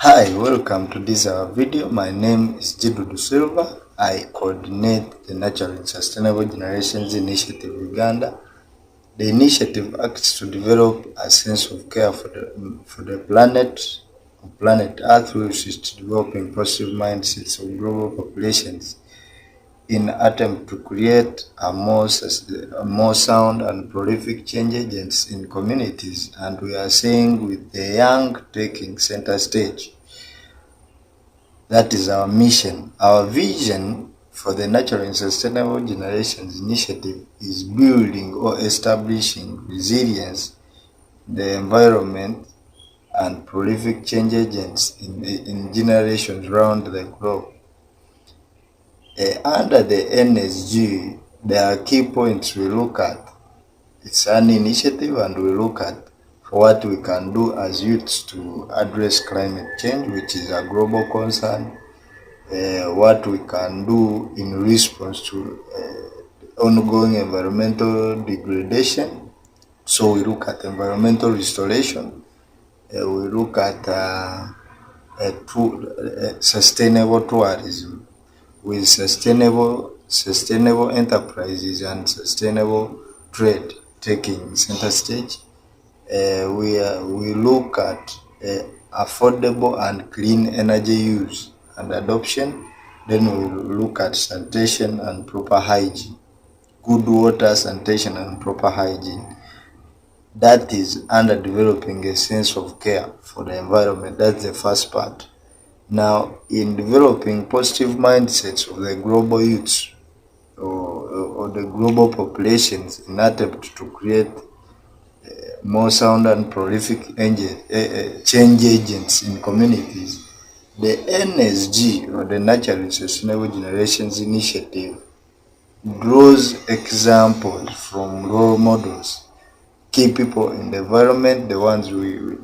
Hi, welcome to this our video. My name is Jidudu Silva. I coordinate the Natural and Sustainable Generations Initiative Uganda. The initiative acts to develop a sense of care for the planet Earth, which is developing positive mindsets of global populations in attempt to create a more sound and prolific change agents in communities, and we are seeing with the young taking center stage. That is our mission. Our vision for the Natural and Sustainable Generations Initiative is building or establishing resilience in the environment and prolific change agents in generations around the globe. Under the NSG, there are key points we look at. It's an initiative, and we look at what we can do as youths to address climate change, which is a global concern, what we can do in response to ongoing environmental degradation. So we look at environmental restoration, we look at sustainable tourism, with sustainable enterprises and sustainable trade taking center stage. We look at affordable and clean energy use and adoption. Then we look at sanitation and proper hygiene, good water, sanitation and proper hygiene. That is under developing a sense of care for the environment. That's the first part. Now, in developing positive mindsets of the global youths or the global populations in attempt to create more sound and prolific change agents in communities, the NSG, or the Natural and Sustainable Generations Initiative, draws examples from role models, key people in the environment, the ones we've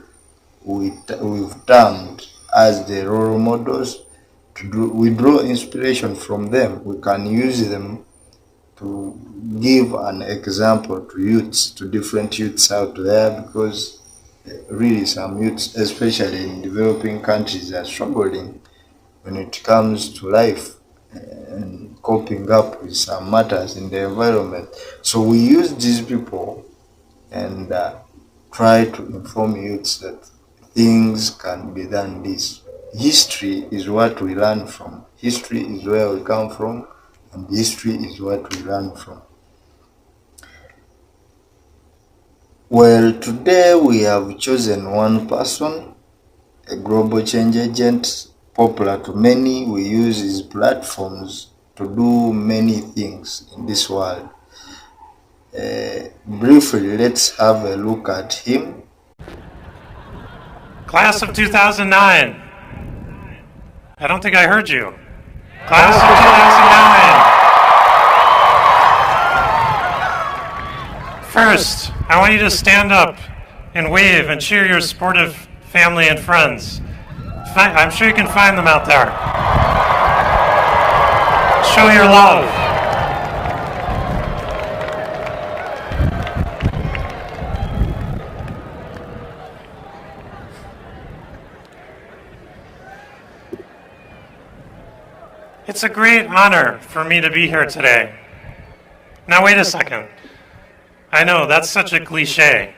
termed as the role models. We draw inspiration from them. We can use them to give an example to youths, to different youths out there, because really some youths, especially in developing countries, are struggling when it comes to life and coping up with some matters in the environment. So we use these people and try to inform youths that things can be done this. History is what we learn from. History is where we come from, and history is what we learn from. Well, today we have chosen one person, a global change agent, popular to many. We use his platforms to do many things in this world. Briefly, let's have a look at him. Class of 2009. I don't think I heard you. Class of 2009. First, I want you to stand up and wave and cheer your supportive family and friends. I'm sure you can find them out there. Show your love. It's a great honor for me to be here today. Now wait a second. I know, that's such a cliche.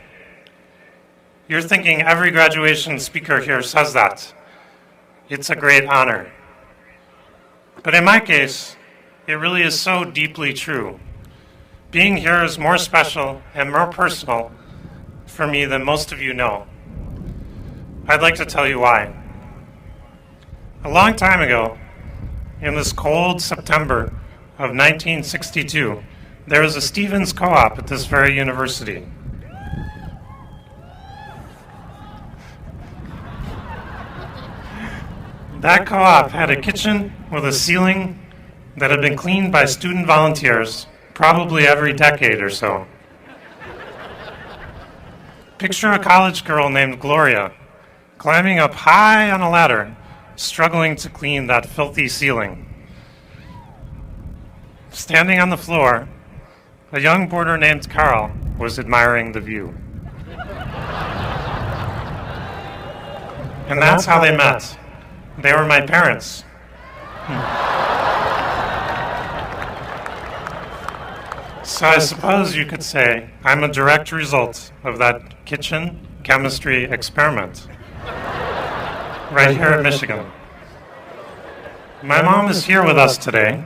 You're thinking every graduation speaker here says that. It's a great honor. But in my case, it really is so deeply true. Being here is more special and more personal for me than most of you know. I'd like to tell you why. A long time ago, in this cold September of 1962, there was a Stevens Co-op at this very university. That co-op had a kitchen with a ceiling that had been cleaned by student volunteers probably every decade or so. Picture a college girl named Gloria climbing up high on a ladder, struggling to clean that filthy ceiling. Standing on the floor, a young boarder named Carl was admiring the view. And that's how they met. They were my parents. So I suppose you could say I'm a direct result of that kitchen chemistry experiment right here in Michigan. My mom is here with us today,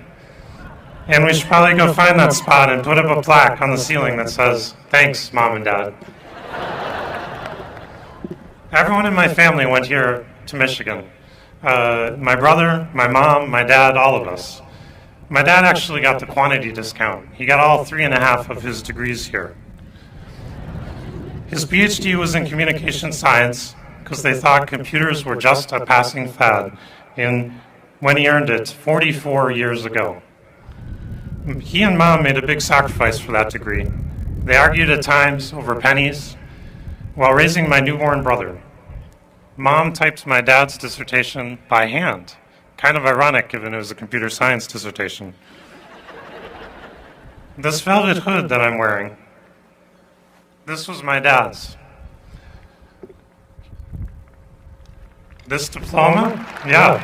and we should probably go find that spot and put up a plaque on the ceiling that says, "Thanks, Mom and Dad." Everyone in my family went here to Michigan. My brother, my mom, my dad, all of us. My dad actually got the quantity discount. He got all 3.5 of his degrees here. His PhD was in communication science because they thought computers were just a passing fad when he earned it 44 years ago. He and Mom made a big sacrifice for that degree. They argued at times over pennies while raising my newborn brother. Mom typed my dad's dissertation by hand. Kind of ironic given it was a computer science dissertation. This velvet hood that I'm wearing, this was my dad's. This diploma? Yeah.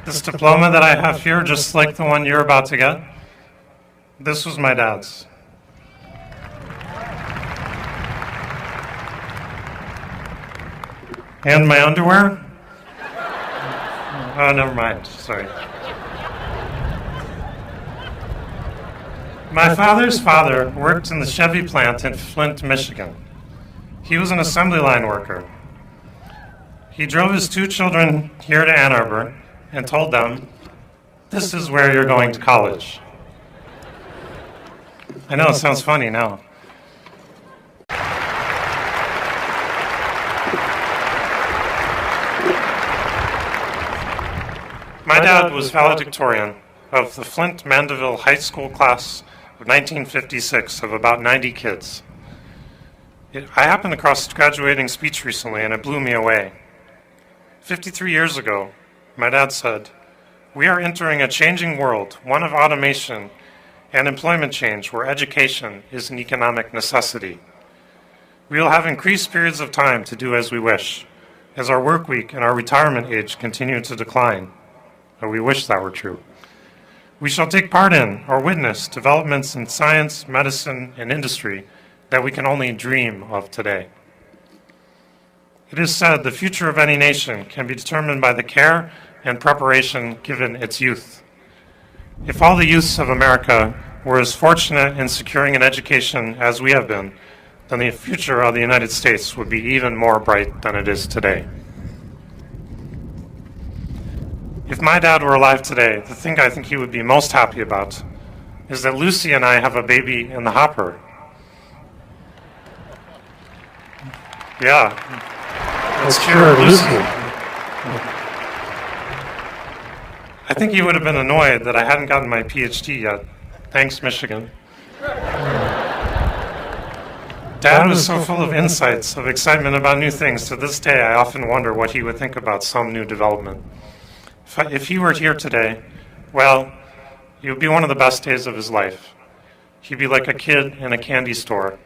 This diploma that I have here, just like the one you're about to get, this was my dad's. And my underwear? Oh, never mind. Sorry. My father's father worked in the Chevy plant in Flint, Michigan. He was an assembly line worker. He drove his 2 children here to Ann Arbor and told them, "This is where you're going to college." I know, it sounds funny now. My dad was valedictorian of the Flint Mandeville High School class of 1956 of about 90 kids. I happened across his graduating speech recently and it blew me away. 53 years ago, my dad said, "We are entering a changing world, one of automation and employment change where education is an economic necessity. We will have increased periods of time to do as we wish, as our work week and our retirement age continue to decline. Or we wish that were true. We shall take part in or witness developments in science, medicine, and industry that we can only dream of today. It is said the future of any nation can be determined by the care and preparation given its youth. If all the youths of America were as fortunate in securing an education as we have been, then the future of the United States would be even more bright than it is today. If my dad were alive today, the thing I think he would be most happy about is that Lucy and I have a baby in the hopper. Yeah. Let's cheer Lucy. I think he would have been annoyed that I hadn't gotten my PhD yet. Thanks, Michigan. Dad was so full of insights, of excitement about new things. To this day, I often wonder what he would think about some new development. If he were here today, well, it would be one of the best days of his life. He'd be like a kid in a candy store.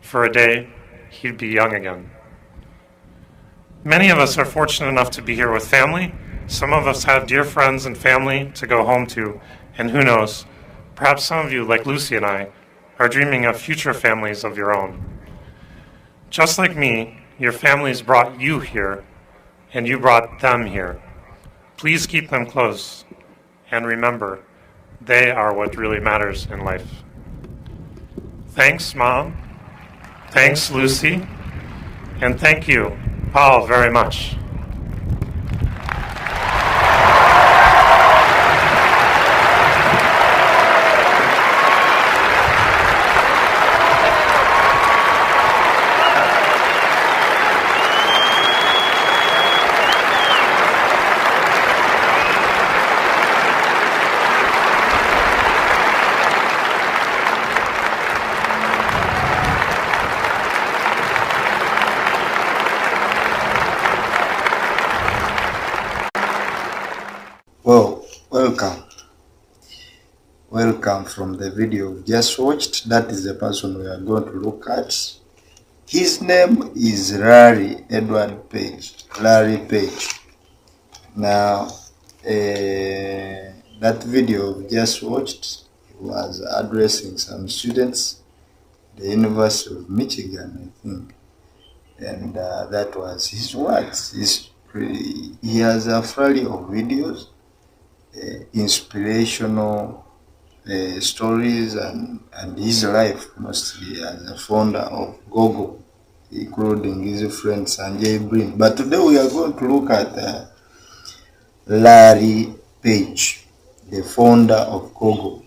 For a day, he'd be young again. Many of us are fortunate enough to be here with family. Some of us have dear friends and family to go home to, and who knows, perhaps some of you, like Lucy and I, are dreaming of future families of your own. Just like me, your families brought you here, and you brought them here. Please keep them close, and remember, they are what really matters in life. Thanks, Mom. Thanks, Lucy. And thank you all very much. from the video we just watched. That is the person we are going to look at. His name is Larry Edward Page. Larry Page. Now, that video we just watched, he was addressing some students, the University of Michigan, I think, and that was his words. He has a flurry of videos, inspirational stories, and his life mostly as a founder of Google, including his friend Sanjay Brin. But today we are going to look at Larry Page, the founder of Google.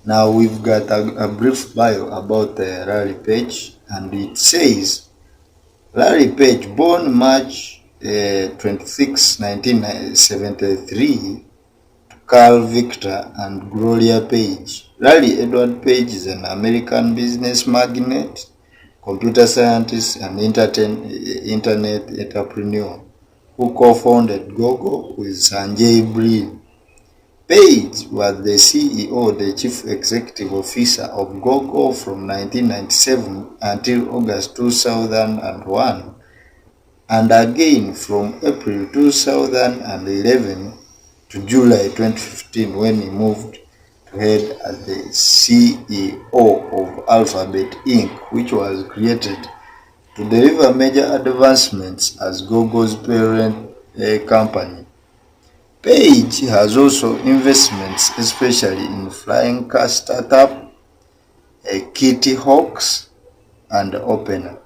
Now we've got a brief bio about Larry Page, and it says Larry Page, born March 26, 1973, to Carl Victor and Gloria Page. Larry Edward Page is an American business magnate, computer scientist, and internet entrepreneur who co-founded Google with Sanjay Brin. Page was the CEO, the chief executive officer of Google from 1997 until August 2001, and again from April 2011 to July 2015 when he moved to head as the CEO of Alphabet Inc., which was created to deliver major advancements as Google's parent company. Page has also investments, especially in flying car startup, Kitty Hawks, and Opener.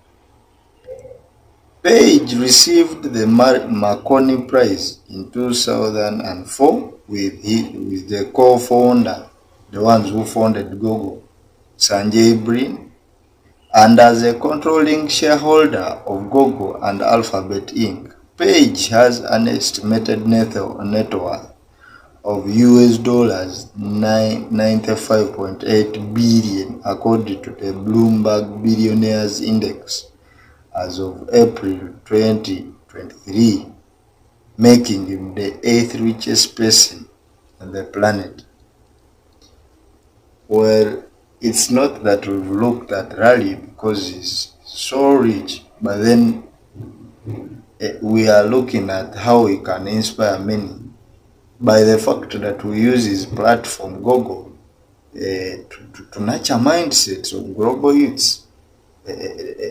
Page received the Marconi Prize in 2004 with the co-founder, the ones who founded Google, Sanjay Brin, and as a controlling shareholder of Google and Alphabet Inc. Page has an estimated net worth of US dollars 95.8 billion according to the Bloomberg Billionaires Index as of April 2023, making him the 8th richest person on the planet. Well, it's not that we've looked at Larry because he's so rich, but then we are looking at how he can inspire many by the fact that we use his platform, Google, to nurture mindsets of global youths.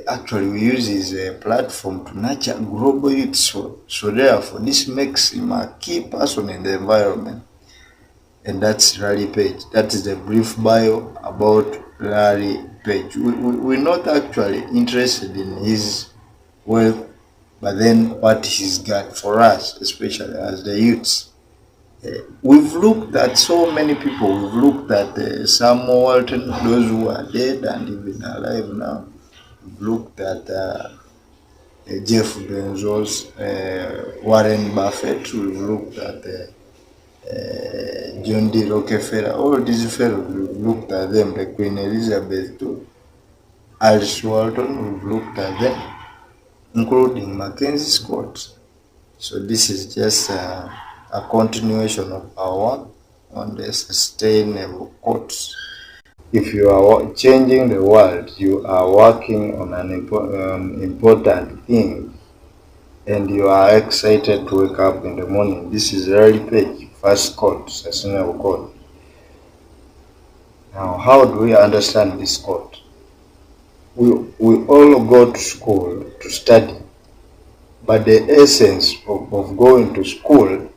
Actually, we use his platform to nurture global youths. So therefore, this makes him a key person in the environment. And that's Larry Page. That is the brief bio about Larry Page. We're not actually interested in his wealth, but then what he's got for us, especially as the youths. We've looked at so many people. We've looked at Sam Walton, those who are dead and even alive now. We've looked at Jeff Bezos, Warren Buffett. We've looked at John D. Rockefeller. All these fellows, we've looked at them. The Queen Elizabeth too. Alice Walton, we've looked at them, including Mackenzie Scott. So this is just a continuation of our work on the sustainable quotes. If you are changing the world, you are working on an important thing, and you are excited to wake up in the morning. This is Larry Page, first quote, sustainable quote. Now, how do we understand this quote? We all go to school to study, but the essence of going to school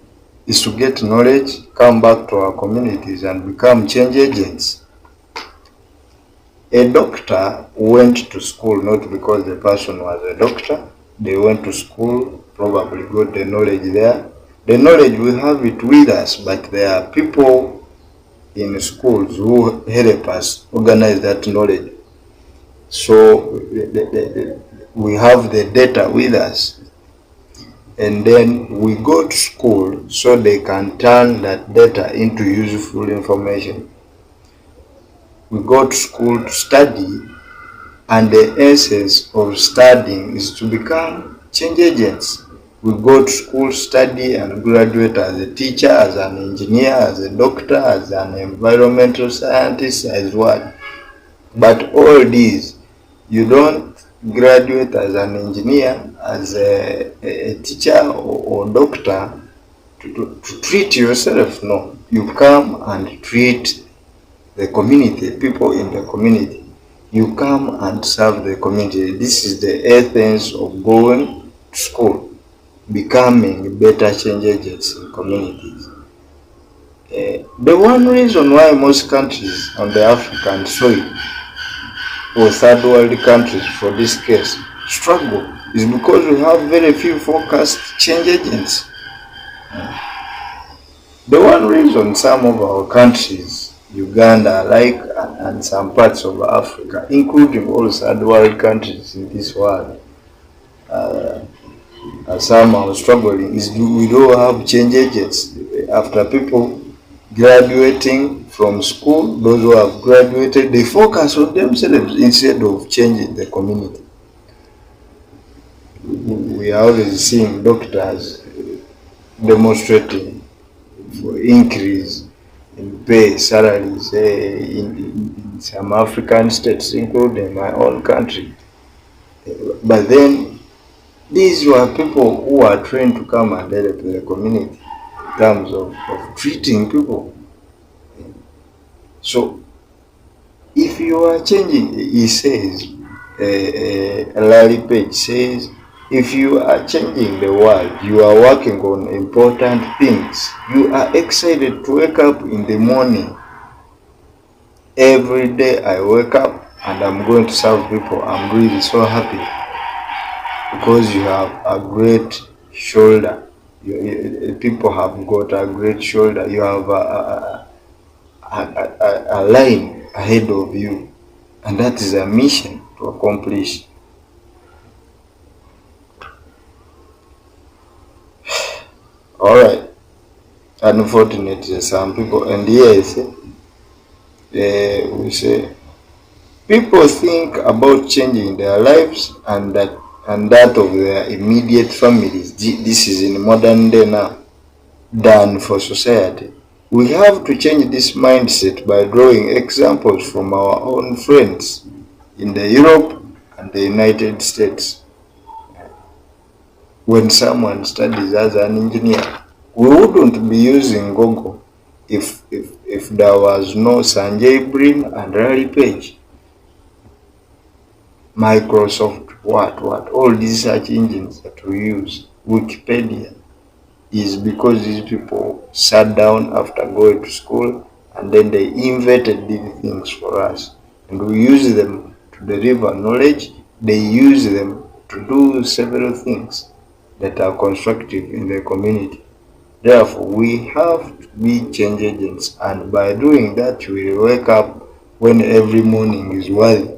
is to get knowledge, come back to our communities, and become change agents. A doctor went to school not because the person was a doctor. They went to school, probably got the knowledge there. The knowledge, we have it with us, but there are people in schools who help us organize that knowledge. So we have the data with us, and then we go to school so they can turn that data into useful information. We go to school to study, and the essence of studying is to become change agents. We go to school, study, and graduate as a teacher, as an engineer, as a doctor, as an environmental scientist, as what. But all these, you don't graduate as an engineer, as a teacher or doctor to treat yourself. No, you come and treat the community, people in the community. You come and serve the community. This is the essence of going to school, becoming better change agents in communities. The one reason why most countries on the African soil or third world countries for this case struggle is because we have very few focused change agents. The one reason some of our countries, Uganda, and some parts of Africa, including all third world countries in this world, some are struggling, is we don't have change agents. After people graduating from school, those who have graduated, they focus on themselves instead of changing the community. We are always seeing doctors demonstrating for increase in pay, salaries in some African states, including my own country. But then these were people who are trained to come and help the community in terms of treating people. So if you are changing, he says, Larry Page says, if you are changing the world, you are working on important things. You are excited to wake up in the morning. Every day I wake up and I'm going to serve people. I'm really so happy because you have a great shoulder. People have got a great shoulder. You have a line ahead of you, and that is a mission to accomplish. All right. Unfortunately, some people, and yes, we say people think about changing their lives and that of their immediate families. This is in modern day now, done for society. We have to change this mindset by drawing examples from our own friends in the Europe and the United States. When someone studies as an engineer, we wouldn't be using Google if there was no Sanjay Brin and Larry Page. Microsoft, all these search engines that we use, Wikipedia, is because these people sat down after going to school and then they invented these things for us. And we use them to deliver knowledge. They use them to do several things that are constructive in the community. Therefore, we have to be change agents, and by doing that, we wake up when every morning is worthy.